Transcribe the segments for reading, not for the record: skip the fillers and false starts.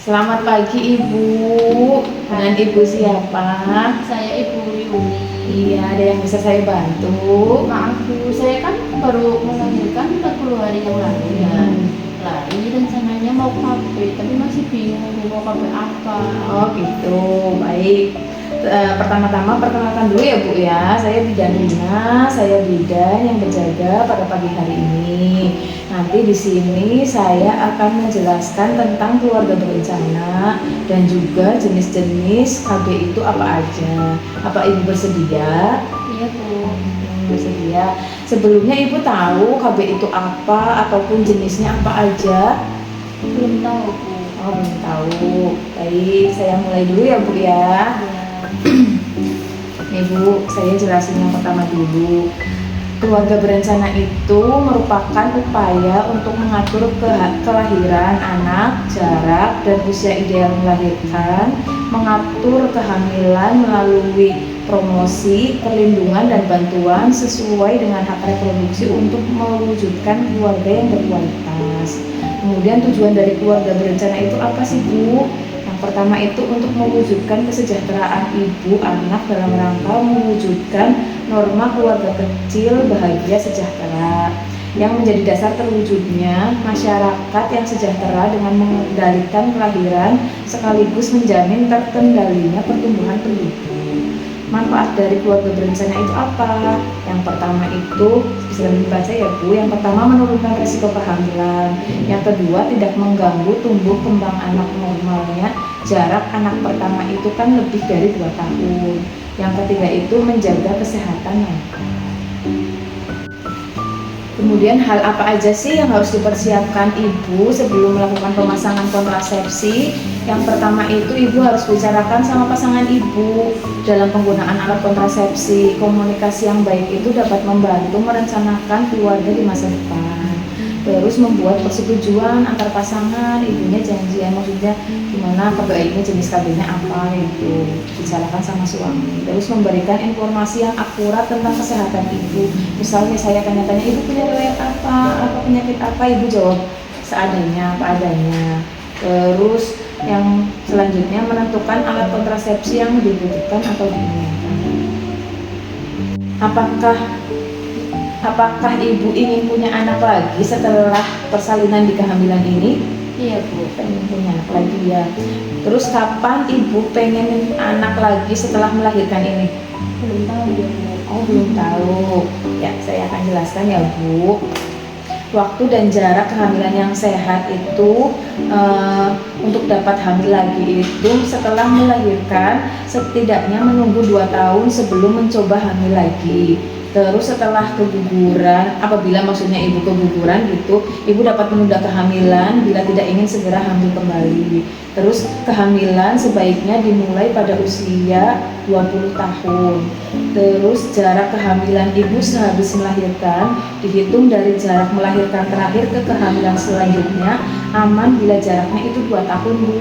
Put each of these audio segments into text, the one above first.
Selamat pagi Ibu. Dengan Ibu siapa? Saya Ibu Yuni. Iya, ada yang bisa saya bantu? Maaf Bu, saya kan baru melahirkan 40 hari yang lalu ya. Lari rencananya mau KB, tapi masih bingung Bu, mau KB apa. Oh gitu, baik. Pertama-tama perkenalkan dulu ya Bu ya. Saya Bidan Rina, saya bidan yang berjaga pada pagi hari ini. Nanti di sini saya akan menjelaskan tentang keluarga berencana dan juga jenis-jenis KB itu apa aja. Apa Ibu bersedia? Iya Bu. Bersedia. Sebelumnya Ibu tahu KB itu apa ataupun jenisnya apa aja? Belum tahu Bu. Oh, belum tahu. Baik, saya mulai dulu ya Bu ya. Nih Bu, saya jelasin yang pertama dulu. Keluarga berencana itu merupakan upaya untuk mengatur kelahiran anak, jarak, dan usia ideal melahirkan, mengatur kehamilan melalui promosi, perlindungan, dan bantuan sesuai dengan hak reproduksi untuk mewujudkan keluarga yang berkualitas. Kemudian tujuan dari keluarga berencana itu apa sih Bu? Yang pertama itu untuk mewujudkan kesejahteraan ibu anak dalam rangka mewujudkan norma keluarga kecil bahagia sejahtera yang menjadi dasar terwujudnya masyarakat yang sejahtera dengan mengendalikan kelahiran sekaligus menjamin terkendalinya pertumbuhan penduduk. Manfaat dari keluarga berencana itu apa? Yang pertama itu bisa dibaca ya Bu. Yang pertama menurunkan risiko kehamilan. Yang kedua tidak mengganggu tumbuh kembang anak normalnya. Jarak anak pertama itu kan lebih dari 2 tahun. Yang ketiga itu menjaga kesehatan mental. Kemudian hal apa aja sih yang harus dipersiapkan ibu sebelum melakukan pemasangan kontrasepsi? Yang pertama itu ibu harus bicarakan sama pasangan ibu dalam penggunaan alat kontrasepsi. Komunikasi yang baik itu dapat membantu merencanakan keluarga di masa depan. Terus membuat persetujuan antar pasangan, ibunya janjian maksudnya gimana ini jenis KB-nya apa itu bicarakan sama suami. Terus memberikan informasi yang akurat tentang kesehatan ibu. Misalnya saya tanya-tanya ibu punya riwayat apa penyakit apa, ibu jawab seadanya apa adanya. Terus yang selanjutnya menentukan alat kontrasepsi yang dibutuhkan atau diinginkan. Apakah ibu ingin punya anak lagi setelah persalinan di kehamilan ini? Iya Bu. Pengen punya anak lagi ya. Terus kapan ibu pengen anak lagi setelah melahirkan ini? Belum tahu ya Bu. Oh belum tahu. Ya saya akan jelaskan ya Bu. Waktu dan jarak kehamilan yang sehat itu untuk dapat hamil lagi itu setelah melahirkan setidaknya menunggu 2 tahun sebelum mencoba hamil lagi. Terus setelah keguguran, apabila maksudnya ibu keguguran gitu, ibu dapat menunda kehamilan bila tidak ingin segera hamil kembali. Terus kehamilan sebaiknya dimulai pada usia 20 tahun. Terus jarak kehamilan ibu sehabis melahirkan dihitung dari jarak melahirkan terakhir ke kehamilan selanjutnya, aman bila jaraknya itu 2 tahun Bu.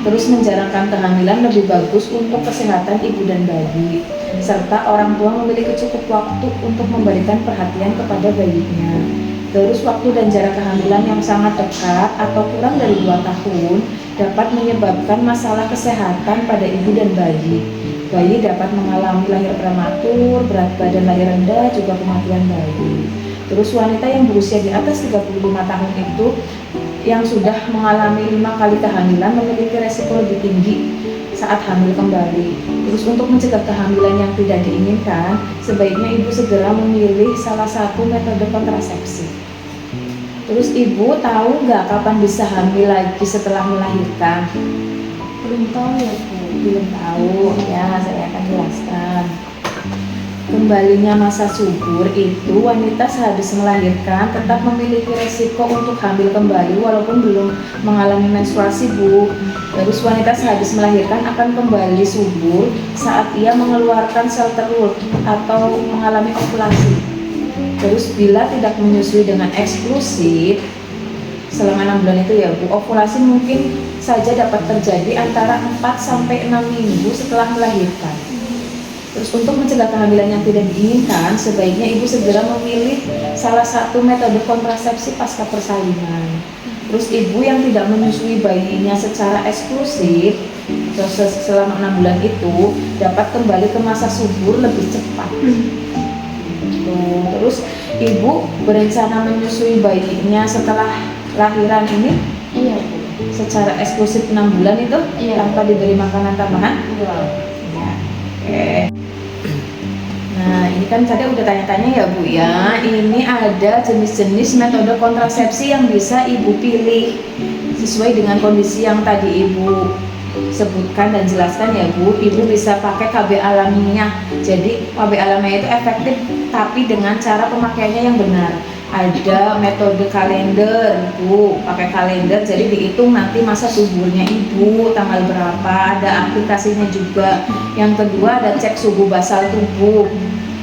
Terus menjarakkan kehamilan lebih bagus untuk kesehatan ibu dan bayi, serta orang tua memiliki cukup waktu untuk memberikan perhatian kepada bayinya. Terus waktu dan jarak kehamilan yang sangat dekat atau kurang dari 2 tahun dapat menyebabkan masalah kesehatan pada ibu dan bayi. Bayi dapat mengalami lahir prematur, berat badan lahir rendah, juga kematian bayi. Terus wanita yang berusia di atas 35 tahun itu yang sudah mengalami 5 kali kehamilan memiliki resiko lebih tinggi saat hamil kembali. Terus untuk mencegah kehamilan yang tidak diinginkan, sebaiknya ibu segera memilih salah satu metode kontrasepsi. Terus ibu tahu nggak kapan bisa hamil lagi setelah melahirkan? Belum tahu ya Bu. Belum tahu, ya saya akan jelaskan. Kembalinya masa subur itu wanita sehabis melahirkan tetap memiliki resiko untuk hamil kembali walaupun belum mengalami menstruasi Bu. Terus wanita sehabis melahirkan akan kembali subur saat ia mengeluarkan sel telur atau mengalami ovulasi. Terus bila tidak menyusui dengan eksklusif, selama 6 bulan itu ya Bu. Ovulasi mungkin saja dapat terjadi antara 4 sampai 6 minggu setelah melahirkan. Terus untuk mencegah kehamilan yang tidak diinginkan, sebaiknya ibu segera memilih salah satu metode kontrasepsi pasca persalinan. Terus ibu yang tidak menyusui bayinya secara eksklusif selama 6 bulan itu dapat kembali ke masa subur lebih cepat. Terus ibu berencana menyusui bayinya setelah lahiran ini Iya Bu. secara eksklusif 6 bulan itu tanpa diberi makanan tambahan? Iya. Ya. Oke. Nah, ini kan tadi udah tanya-tanya ya Bu ya. Ini ada jenis-jenis metode kontrasepsi yang bisa ibu pilih sesuai dengan kondisi yang tadi ibu sebutkan dan jelaskan ya Bu. Ibu bisa pakai KB alaminya. Jadi KB alaminya itu efektif tapi dengan cara pemakaiannya yang benar. Ada metode kalender Bu, pakai kalender jadi dihitung nanti masa suburnya ibu tanggal berapa, ada aplikasinya juga. Yang kedua ada cek suhu basal tubuh,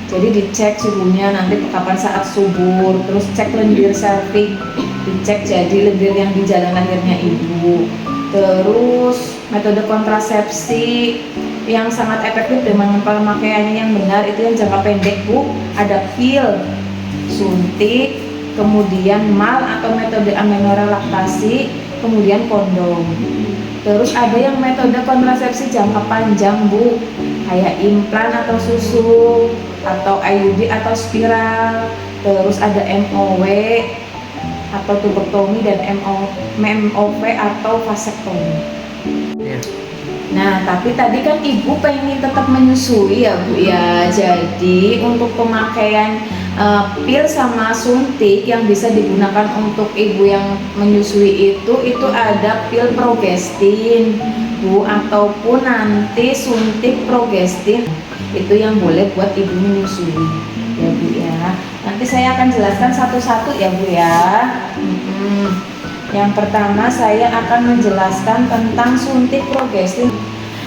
jadi dicek suhunya nanti kapan saat subur. Terus cek lendir serviks, dicek jadi lendir yang di jalan lahirnya ibu. Terus metode kontrasepsi yang sangat efektif dengan pemakaiannya yang benar itu yang jangka pendek Bu, ada pil, suntik, kemudian mal atau metode amenorrhea laktasi, kemudian kondom. Terus ada yang metode kontrasepsi jangka panjang Bu, kayak implan atau susu, atau IUD atau spiral. Terus ada MOW atau tubektomi dan MOV atau vasektomi. Nah, tapi tadi kan ibu pengen tetap menyusui ya Bu ya. Jadi untuk pemakaian pil sama suntik yang bisa digunakan untuk ibu yang menyusui itu ada pil progestin Bu, ataupun nanti suntik progestin itu yang boleh buat ibu menyusui ya Bu ya. Nanti saya akan jelaskan satu-satu ya Bu ya. Yang pertama saya akan menjelaskan tentang suntik progestin.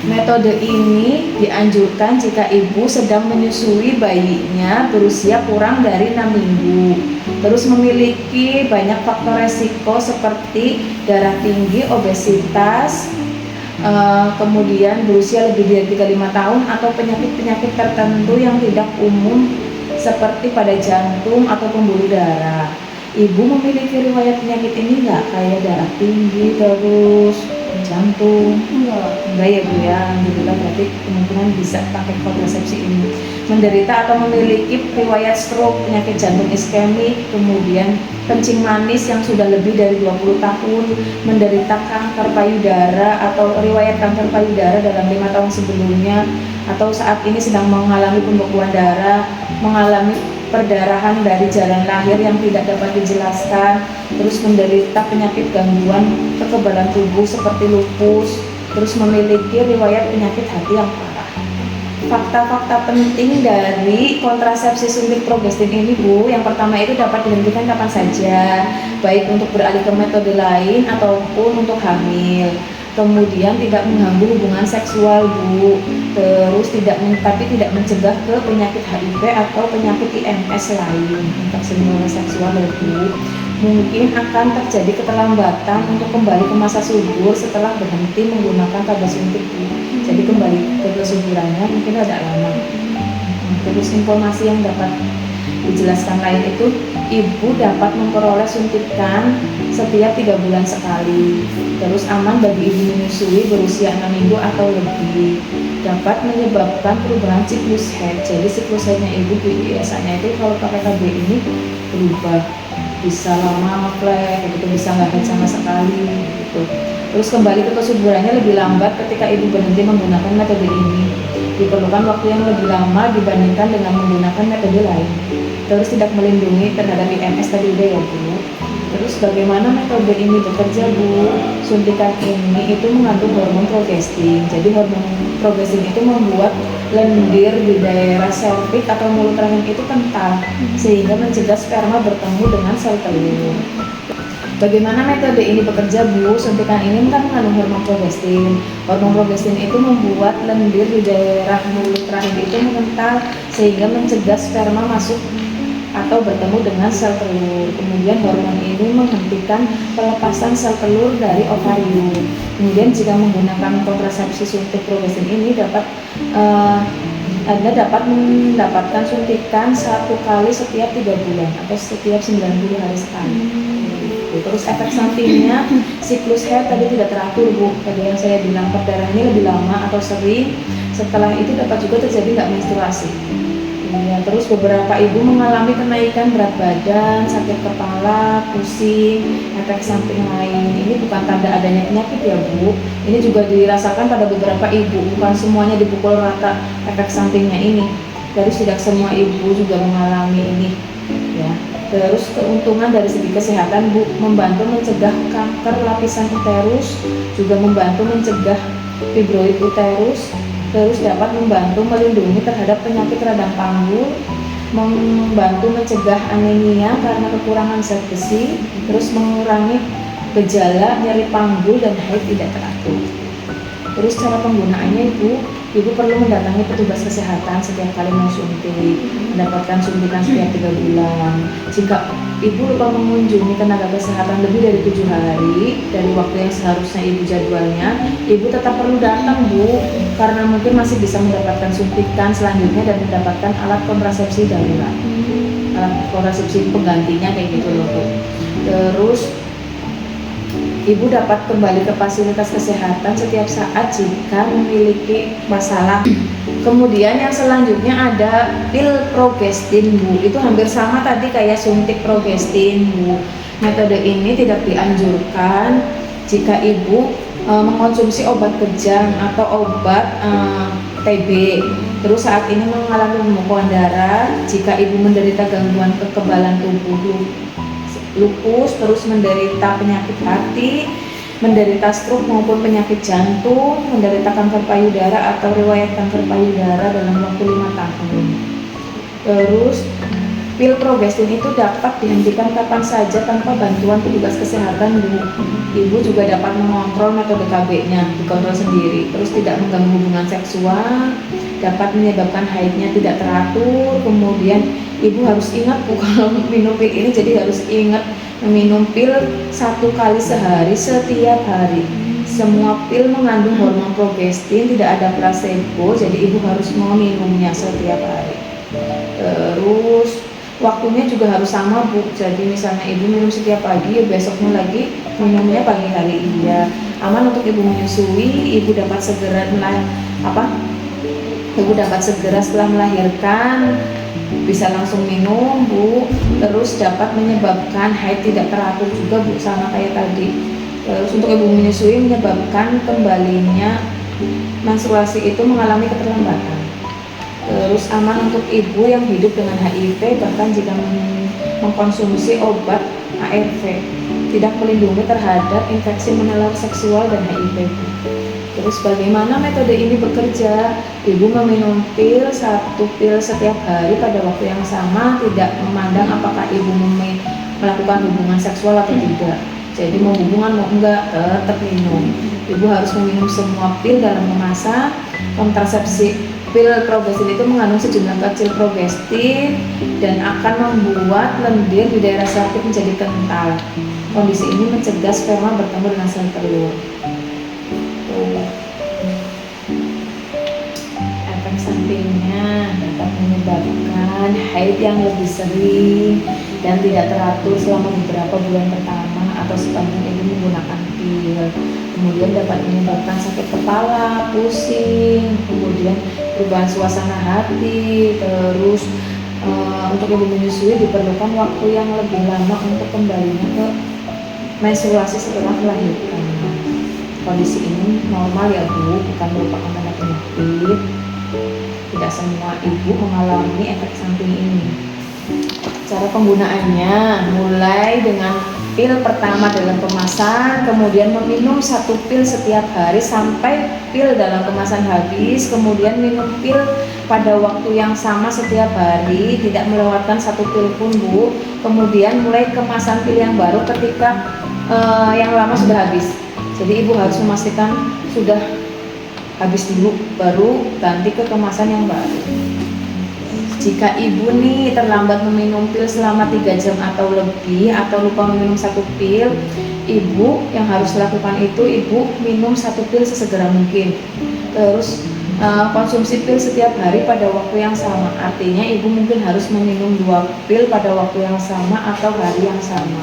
Metode ini dianjurkan jika ibu sedang menyusui bayinya berusia kurang dari 6 minggu. Terus memiliki banyak faktor resiko seperti darah tinggi, obesitas, kemudian berusia lebih dari 35 tahun atau penyakit-penyakit tertentu yang tidak umum seperti pada jantung atau pembuluh darah. Ibu memiliki riwayat penyakit ini nggak, kayak darah tinggi terus jantung? Enggak ya Bu ya. Alhamdulillah, berarti kemungkinan bisa pakai kontrasepsi ini. Menderita atau memiliki riwayat stroke, penyakit jantung iskemik, kemudian kencing manis yang sudah lebih dari 20 tahun, menderita kanker payudara atau riwayat kanker payudara dalam 5 tahun sebelumnya, atau saat ini sedang mengalami pembekuan darah, mengalami perdarahan dari jalan lahir yang tidak dapat dijelaskan, terus menderita penyakit gangguan kekebalan tubuh seperti lupus, terus memiliki riwayat penyakit hati yang parah. Fakta-fakta penting dari kontrasepsi suntik progestin ini Bu, yang pertama itu dapat dihentikan kapan saja, baik untuk beralih ke metode lain ataupun untuk hamil. Kemudian tidak mengganggu hubungan seksual Bu, terus tidak mencegah ke penyakit HIV atau penyakit IMS lain, infeksi saluran seksual ya Bu. Mungkin akan terjadi keterlambatan untuk kembali ke masa subur setelah berhenti menggunakan tablet suntik Bu. Jadi kembali ke kesuburannya mungkin agak lama. Terus informasi yang dapat dijelaskan lain itu, ibu dapat memperoleh suntikan setiap 3 bulan sekali. Terus aman bagi ibu menyusui berusia 6 minggu atau lebih. Dapat menyebabkan perubahan siklus head. Jadi siklus headnya ibu biasanya itu kalau pakai KB ini berubah, bisa lama ngeflek gitu, bisa nggak head sama sekali gitu. Terus kembali ke kesuburannya lebih lambat ketika ibu berhenti menggunakan metode ini. Diperlukan waktu yang lebih lama dibandingkan dengan menggunakan metode lain. Terus tidak melindungi terhadap IMS tadi udah ya Bu. Terus bagaimana metode ini bekerja Bu? Suntikan ini itu mengandung hormon progestin. Jadi hormon progestin itu membuat lendir di daerah serviks atau mulut rahim itu kental, sehingga mencegah sperma bertemu dengan sel telur. Bagaimana metode ini bekerja Bu? Suntikan ini kan mengandung hormon progestin. Hormon progestin itu membuat lendir di daerah mulut rahim itu mengental, sehingga mencegah sperma masuk atau bertemu dengan sel telur. Kemudian hormon ini menghentikan pelepasan sel telur dari ovarium. Kemudian jika menggunakan kontrasepsi suntik progestin ini Anda dapat mendapatkan suntikan 1 kali setiap 3 bulan atau setiap 90 hari sekali. Terus efek sampingnya, siklus haid tadi tidak teratur Bu. Tadi yang saya bilang perdarahan ini lebih lama atau sering. Setelah itu dapat juga terjadi nggak menstruasi. Ya, terus beberapa ibu mengalami kenaikan berat badan, sakit kepala, pusing, efek samping lain. Ini bukan tanda adanya penyakit ya Bu. Ini juga dirasakan pada beberapa ibu, bukan semuanya dipukul rata efek sampingnya ini. Terus tidak semua ibu juga mengalami ini. Ya. Terus keuntungan dari segi kesehatan Bu, membantu mencegah kanker lapisan uterus, juga membantu mencegah fibroid uterus, terus dapat membantu melindungi terhadap penyakit radang panggul, membantu mencegah anemia karena kekurangan zat besi, terus mengurangi gejala nyeri panggul dan haid tidak teratur. Terus cara penggunaannya Ibu perlu mendatangi petugas kesehatan setiap kali mau suntik, mendapatkan suntikan setiap 3 bulan. Jika Ibu lupa mengunjungi tenaga kesehatan lebih dari 7 hari dari waktu yang seharusnya Ibu jadwalnya, Ibu tetap perlu datang Bu, karena mungkin masih bisa mendapatkan suntikan selanjutnya dan mendapatkan alat kontrasepsi darurat. Alat kontrasepsi penggantinya kayak gitu loh Bu. Terus Ibu dapat kembali ke fasilitas kesehatan setiap saat jika memiliki masalah. Kemudian yang selanjutnya ada pil progestin Bu. Itu hampir sama tadi kayak suntik progestin Bu. Metode ini tidak dianjurkan jika ibu mengkonsumsi obat kejang atau obat TB. Terus saat ini mengalami pembekuan darah, jika ibu menderita gangguan kekebalan tubuh, lupus, terus menderita penyakit hati, menderita stroke maupun penyakit jantung, menderita kanker payudara atau riwayat kanker payudara dalam waktu 5 tahun. Terus pil progestin itu dapat dihentikan kapan saja tanpa bantuan petugas kesehatan Bu. Ibu juga dapat mengontrol metode KB-nya, dikontrol sendiri. Terus tidak mengganggu hubungan seksual, dapat menyebabkan haidnya tidak teratur. Kemudian ibu harus ingat Bu, kalau minum pil ini jadi harus ingat meminum pil 1 kali sehari setiap hari. Semua pil mengandung hormon progestin, tidak ada placebo, jadi ibu harus meminumnya setiap hari. Terus waktunya juga harus sama Bu, jadi misalnya ibu minum setiap pagi, ya besoknya lagi minumnya pagi hari. Iya, aman untuk ibu menyusui. Ibu dapat segera ibu dapat segera setelah melahirkan, bisa langsung minum Bu. Terus dapat menyebabkan haid tidak teratur juga Bu, sama kayak tadi. Terus untuk ibu menyusui menyebabkan kembalinya menstruasi itu mengalami keterlambatan. Terus aman untuk ibu yang hidup dengan HIV, bahkan jika mengkonsumsi obat ARV, tidak melindungi terhadap infeksi menular seksual dan HIV. Terus bagaimana metode ini bekerja? Ibu meminum pil 1 pil setiap hari pada waktu yang sama, tidak memandang apakah ibu melakukan hubungan seksual atau tidak. Jadi mau hubungan mau enggak, tetap minum. Ibu harus meminum semua pil dalam kemasan. Kontrasepsi pil progestin itu mengandung sejumlah kecil progestin dan akan membuat lendir di daerah sakit menjadi kental. Kondisi ini mencegah sperma bertemu dengan sel telur. Efek sampingnya dapat menyebabkan haid yang lebih sering dan tidak teratur selama beberapa bulan pertama atau sepanjang ibu menggunakan pil. Kemudian dapat menyebabkan sakit kepala, pusing, kemudian perubahan suasana hati. Terus untuk ibu menyusui diperlukan waktu yang lebih lama untuk kembalinya ke menstruasi setelah melahirkan. Kondisi ini normal ya Bu, bukan merupakan tanda penyakit. Tidak semua ibu mengalami efek samping ini. Cara penggunaannya mulai dengan pil pertama dalam kemasan, kemudian meminum 1 pil setiap hari sampai pil dalam kemasan habis, kemudian minum pil pada waktu yang sama setiap hari, tidak melewatkan 1 pil pun Bu. Kemudian mulai kemasan pil yang baru ketika yang lama sudah habis. Jadi ibu harus memastikan sudah habis dulu, baru ganti ke kemasan yang baru. Jika ibu nih terlambat meminum pil selama 3 jam atau lebih, atau lupa meminum 1 pil, ibu yang harus lakukan itu ibu minum 1 pil sesegera mungkin. Terus konsumsi pil setiap hari pada waktu yang sama, artinya ibu mungkin harus meminum 2 pil pada waktu yang sama atau hari yang sama.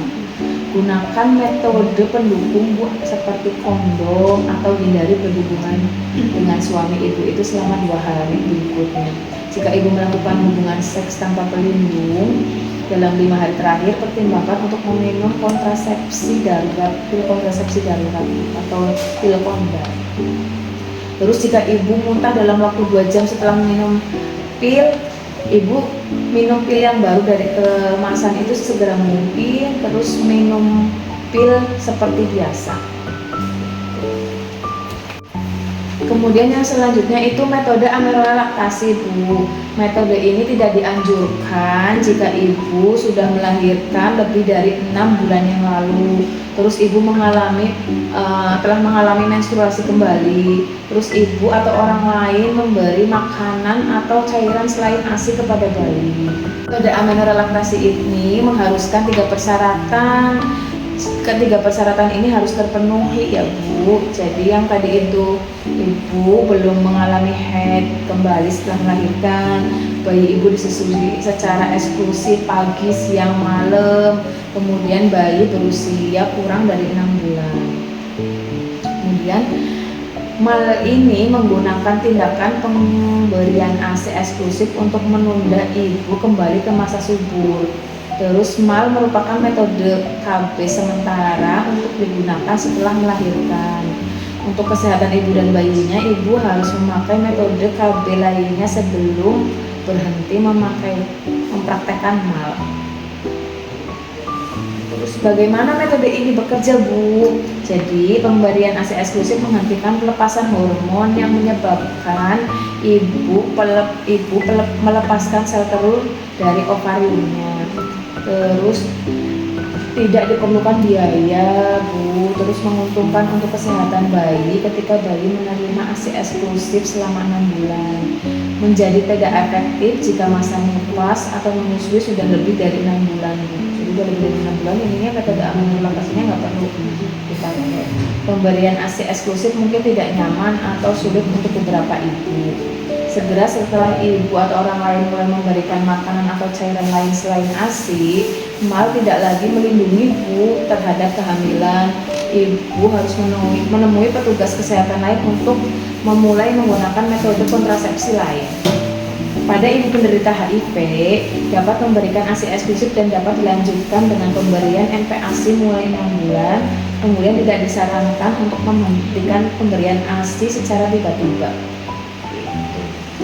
Gunakan metode pendukung Bu, seperti kondom atau hindari berhubungan dengan suami ibu itu selama 2 hari berikutnya. Jika ibu melakukan hubungan seks tanpa pelindung dalam 5 hari terakhir, pertimbangkan untuk meminum kontrasepsi darurat, pil kontrasepsi darurat atau pil kondom. Terus jika ibu muntah dalam waktu 2 jam setelah minum pil, ibu minum pil yang baru dari kemasan itu segera mungkin, terus minum pil seperti biasa. Kemudian yang selanjutnya itu metode amenorrhea laktasi Bu. Metode ini tidak dianjurkan jika ibu sudah melahirkan lebih dari 6 bulan yang lalu. Terus ibu telah mengalami menstruasi kembali. Terus ibu atau orang lain memberi makanan atau cairan selain ASI kepada bayi. Metode amenorrhea laktasi ini mengharuskan 3 persyaratan. Ketiga persyaratan ini harus terpenuhi ya Bu. Jadi yang tadi itu ibu belum mengalami haid kembali setelah melahirkan, bayi ibu disusui secara eksklusif pagi, siang, malam, kemudian bayi berusia kurang dari 6 bulan. Kemudian mal ini menggunakan tindakan pemberian ASI eksklusif untuk menunda ibu kembali ke masa subur. Terus mal merupakan metode KB sementara untuk digunakan setelah melahirkan. Untuk kesehatan ibu dan bayinya, ibu harus memakai metode KB lainnya sebelum berhenti mempraktekkan mal. Terus bagaimana metode ini bekerja Bu? Jadi pemberian ASI eksklusif menghentikan pelepasan hormon yang menyebabkan ibu melepaskan sel telur dari ovariumnya. Terus tidak diperlukan biaya Bu, terus menguntungkan untuk kesehatan bayi ketika bayi menerima ASI eksklusif selama 6 bulan. Menjadi tidak efektif jika masa nifas atau menyusui sudah lebih dari 6 bulan Bu. Jadi sudah lebih dari 6 bulan ininya metode amenorrhea laktasinya nggak perlu dipakai. Pemberian ASI eksklusif mungkin tidak nyaman atau sulit untuk beberapa ibu. Segera setelah ibu atau orang lain mulai memberikan makanan atau cairan lain selain ASI, mal tidak lagi melindungi ibu terhadap kehamilan. Ibu harus menemui petugas kesehatan lain untuk memulai menggunakan metode kontrasepsi lain. Pada ibu penderita HIV, dapat memberikan ASI eksklusif dan dapat dilanjutkan dengan pemberian NPASI mulai 6 bulan. Kemudian tidak disarankan untuk menghentikan pemberian ASI secara tiba-tiba.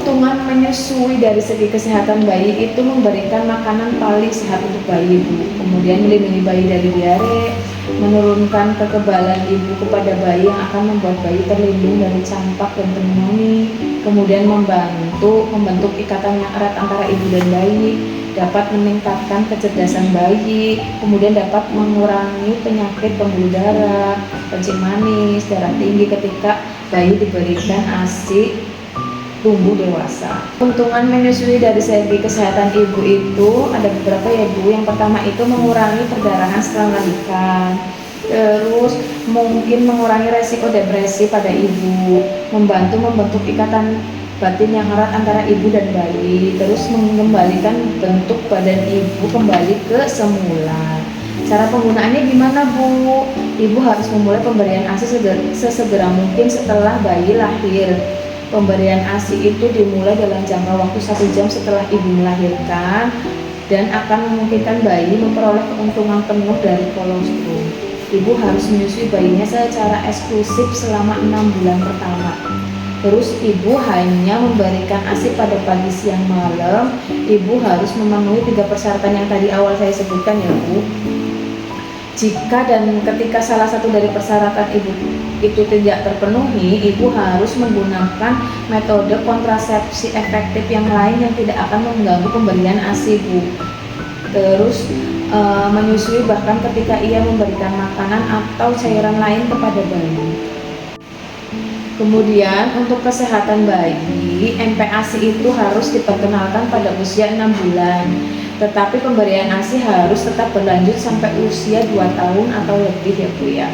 Keuntungan menyusui dari segi kesehatan bayi itu memberikan makanan paling sehat untuk bayi Bu. Kemudian melindungi bayi dari diare, menurunkan kekebalan ibu kepada bayi yang akan membuat bayi terlindung dari campak dan pneumonia. Kemudian membentuk ikatan yang erat antara ibu dan bayi, dapat meningkatkan kecerdasan bayi, kemudian dapat mengurangi penyakit pembuluh darah, kencing manis, darah tinggi ketika bayi diberikan ASI tumbuh dewasa. Keuntungan menyusui dari segi kesehatan ibu itu ada beberapa ya Bu. Yang pertama itu mengurangi perdarahan setelah melahirkan. Terus mungkin mengurangi resiko depresi pada ibu, membantu membentuk ikatan batin yang erat antara ibu dan bayi, terus mengembalikan bentuk badan ibu kembali ke semula. Cara penggunaannya gimana Bu? Ibu harus memulai pemberian ASI sesegera mungkin setelah bayi lahir. Pemberian ASI itu dimulai dalam jangka waktu 1 jam setelah ibu melahirkan dan akan memungkinkan bayi memperoleh keuntungan penuh dari kolostrum. Ibu harus menyusui bayinya secara eksklusif selama 6 bulan pertama. Terus ibu hanya memberikan ASI pada pagi, siang, malam. Ibu harus memenuhi 3 persyaratan yang tadi awal saya sebutkan ya Bu. Jika dan ketika salah satu dari persyaratan ibu itu tidak terpenuhi, ibu harus menggunakan metode kontrasepsi efektif yang lain yang tidak akan mengganggu pemberian ASI Bu. Terus menyusui bahkan ketika ia memberikan makanan atau cairan lain kepada bayi. Kemudian untuk kesehatan bayi, MPASI itu harus diperkenalkan pada usia 6 bulan. Tetapi pemberian ASI harus tetap berlanjut sampai usia 2 tahun atau lebih ya Bu ya.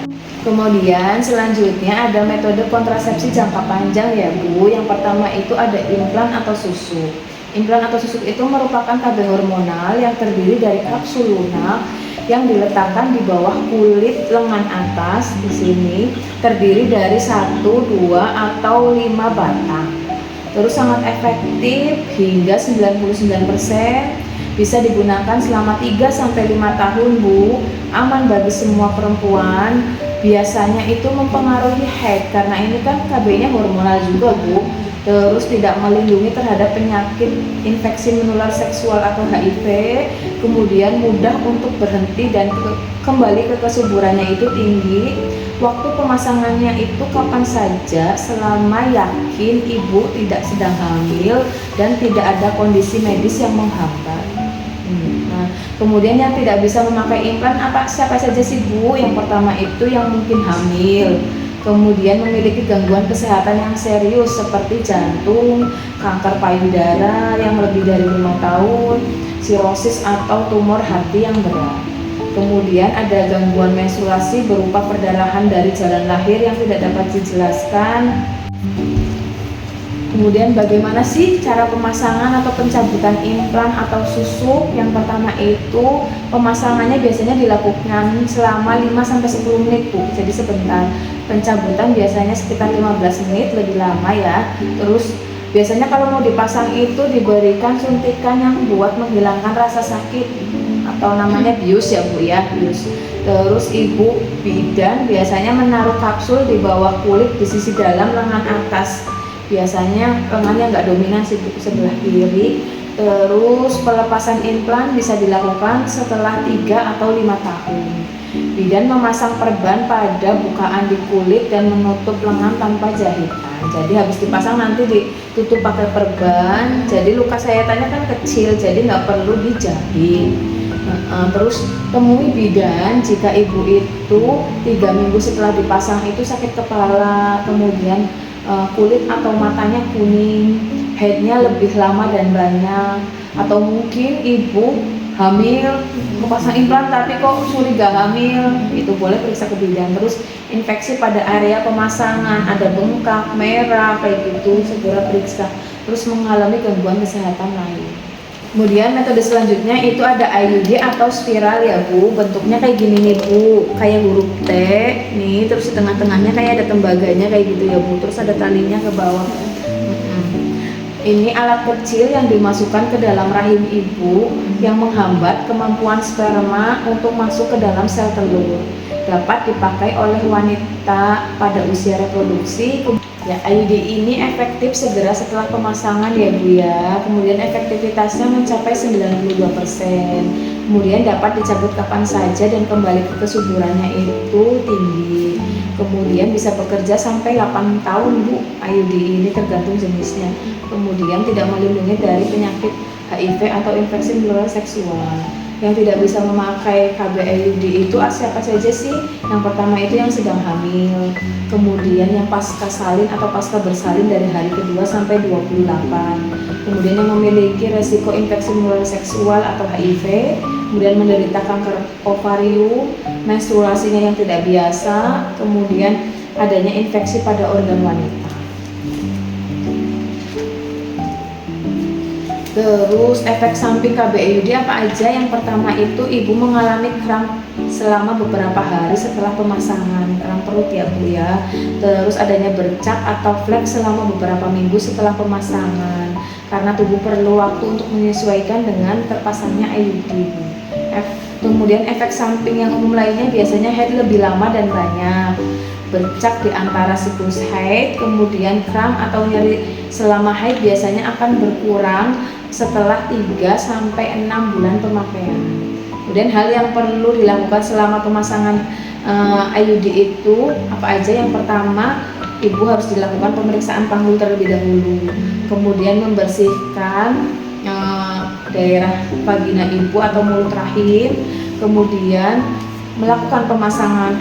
Kemudian selanjutnya ada metode kontrasepsi jangka panjang ya Bu. Yang pertama itu ada implan atau susuk. Implan atau susuk itu merupakan KB hormonal yang terdiri dari kapsul lunak yang diletakkan di bawah kulit lengan atas. Di sini terdiri dari 1, 2 atau 5 batang. Terus sangat efektif hingga 99%, bisa digunakan selama 3-5 tahun Bu, aman bagi semua perempuan. Biasanya itu mempengaruhi haid karena ini kan KB-nya hormonal juga Bu. Terus tidak melindungi terhadap penyakit infeksi menular seksual atau HIV, kemudian mudah untuk berhenti dan kembali ke kesuburannya itu tinggi. Waktu pemasangannya itu kapan saja selama yakin ibu tidak sedang hamil dan tidak ada kondisi medis yang menghambat. Nah, kemudian yang tidak bisa memakai implan siapa saja sih Bu? Yang pertama itu yang mungkin hamil, kemudian memiliki gangguan kesehatan yang serius seperti jantung, kanker payudara yang lebih dari 5 tahun, sirosis atau tumor hati yang berat. Kemudian ada gangguan menstruasi berupa perdarahan dari jalan lahir yang tidak dapat dijelaskan. Kemudian bagaimana sih cara pemasangan atau pencabutan implan atau susuk? Yang pertama itu pemasangannya biasanya dilakukan selama 5-10 menit Bu, jadi sebentar. Pencabutan biasanya sekitar 15 menit, lebih lama ya. Terus biasanya kalau mau dipasang itu diberikan suntikan yang buat menghilangkan rasa sakit atau namanya bius ya Bu ya, bius. Terus ibu bidan biasanya menaruh kapsul di bawah kulit di sisi dalam lengan atas. Biasanya lengannya nggak dominan sebelah kiri. Terus pelepasan implan bisa dilakukan setelah 3 atau 5 tahun. Bidan memasang perban pada bukaan di kulit dan menutup lengan tanpa jahitan. Jadi habis dipasang nanti ditutup pakai perban. Jadi luka sayatannya kan kecil, jadi nggak perlu dijahit. Terus temui bidan jika ibu itu 3 minggu setelah dipasang itu sakit kepala, kemudian kulit atau matanya kuning, haidnya lebih lama dan banyak, atau mungkin ibu hamil memasang implan tapi kok curiga hamil, itu boleh periksa ke bidan. Terus infeksi pada area pemasangan, ada bengkak, merah kayak gitu, segera periksa. Terus mengalami gangguan kesehatan lain. Kemudian metode selanjutnya itu ada IUD atau spiral ya Bu, bentuknya kayak gini nih Bu, kayak huruf T nih, terus di tengah-tengahnya kayak ada tembaganya kayak gitu ya Bu, terus ada talinya ke bawah. Ini alat kecil yang dimasukkan ke dalam rahim ibu yang menghambat kemampuan sperma untuk masuk ke dalam sel telur. Dapat dipakai oleh wanita pada usia reproduksi. Ya, IUD ini efektif segera setelah pemasangan ya Bu ya. Kemudian efektivitasnya mencapai 92%. Kemudian dapat dicabut kapan saja dan kembali ke kesuburannya itu tinggi. Kemudian bisa bekerja sampai 8 tahun Bu. IUD ini tergantung jenisnya. Kemudian tidak melindungi dari penyakit HIV atau infeksi menular seksual. Yang tidak bisa memakai KB IUD itu siapa saja sih? Yang pertama itu yang sedang hamil, kemudian yang pasca salin atau pasca bersalin dari hari kedua sampai 28, kemudian yang memiliki resiko infeksi menular seksual atau HIV, kemudian menderita kanker ovarium, menstruasinya yang tidak biasa, kemudian adanya infeksi pada organ wanita. Terus efek samping KB IUD apa aja? Yang pertama itu ibu mengalami kram selama beberapa hari setelah pemasangan, kram perut ya Bu ya. Terus adanya bercak atau flek selama beberapa minggu setelah pemasangan, karena tubuh perlu waktu untuk menyesuaikan dengan terpasangnya IUD. Kemudian efek samping yang umum lainnya biasanya haid lebih lama dan banyak, bercak di antara siklus haid, kemudian kram atau nyeri selama haid biasanya akan berkurang setelah 3-6 bulan pemakaian. Kemudian hal yang perlu dilakukan selama pemasangan IUD itu apa aja? Yang pertama, ibu harus dilakukan pemeriksaan panggul terlebih dahulu, kemudian membersihkan daerah vagina ibu atau mulut rahim, kemudian melakukan pemasangan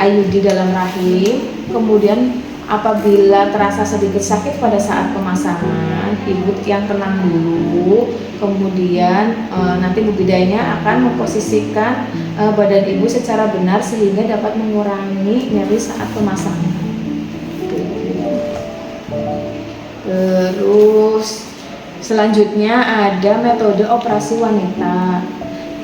IUD dalam rahim, kemudian apabila terasa sedikit sakit pada saat pemasangan, ibu yang tenang dulu. Kemudian nanti Bu Bidayanya akan memposisikan badan ibu secara benar sehingga dapat mengurangi nyeri saat pemasangan. Terus selanjutnya ada metode operasi wanita.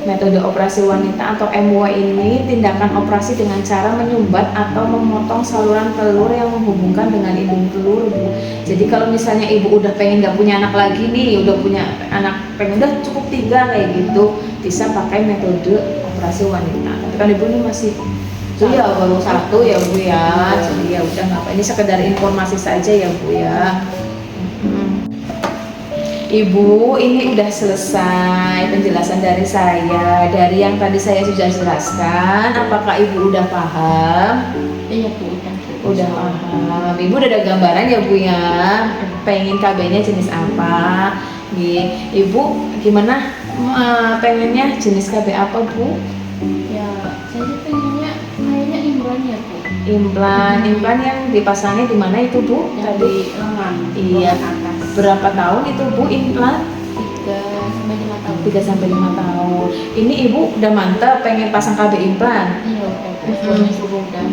Metode operasi wanita atau MW ini tindakan operasi dengan cara menyumbat atau memotong saluran telur yang menghubungkan dengan indung telur, Bu. Jadi kalau misalnya ibu udah pengen nggak punya anak lagi nih, udah punya anak pengen udah cukup 3 kayak gitu, bisa pakai metode operasi wanita. Tapi kan ibu ini masih itu ya baru 1 ya Bu ya. Jadi ya udah nggak apa, ini sekedar informasi saja ya Bu ya. Ibu, ini udah selesai penjelasan dari saya. Dari yang tadi saya sudah jelaskan, apakah ibu udah paham? Iya Bu, Udah paham. Ibu udah ada gambaran ya Bu ya? Pengen KB-nya jenis apa? Ibu gimana? Pengennya jenis KB apa Bu? Ya, saya sih pengennya kayaknya implan ya Bu. Implan yang dipasangnya di mana itu Bu? Yang Tadi di lengan, iya. lengan atas. Berapa tahun itu Bu implan? 3-5 tahun. 3-5 tahun. Ini ibu udah mantap pengen pasang KB implan. Iya udah, suami suruh dan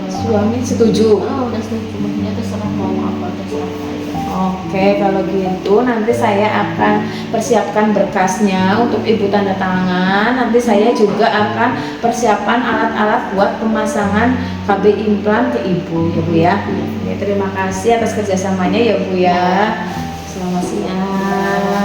Suami setuju. udah setuju, maksudnya terserah mau apa, terserah saya. Oke, kalau gitu nanti saya akan persiapkan berkasnya untuk ibu tanda tangan. Nanti saya juga akan persiapkan alat-alat buat pemasangan KB implan ke ibu ya Bu ya. Ya, terima kasih atas kerjasamanya ya Bu ya. Selamat siang.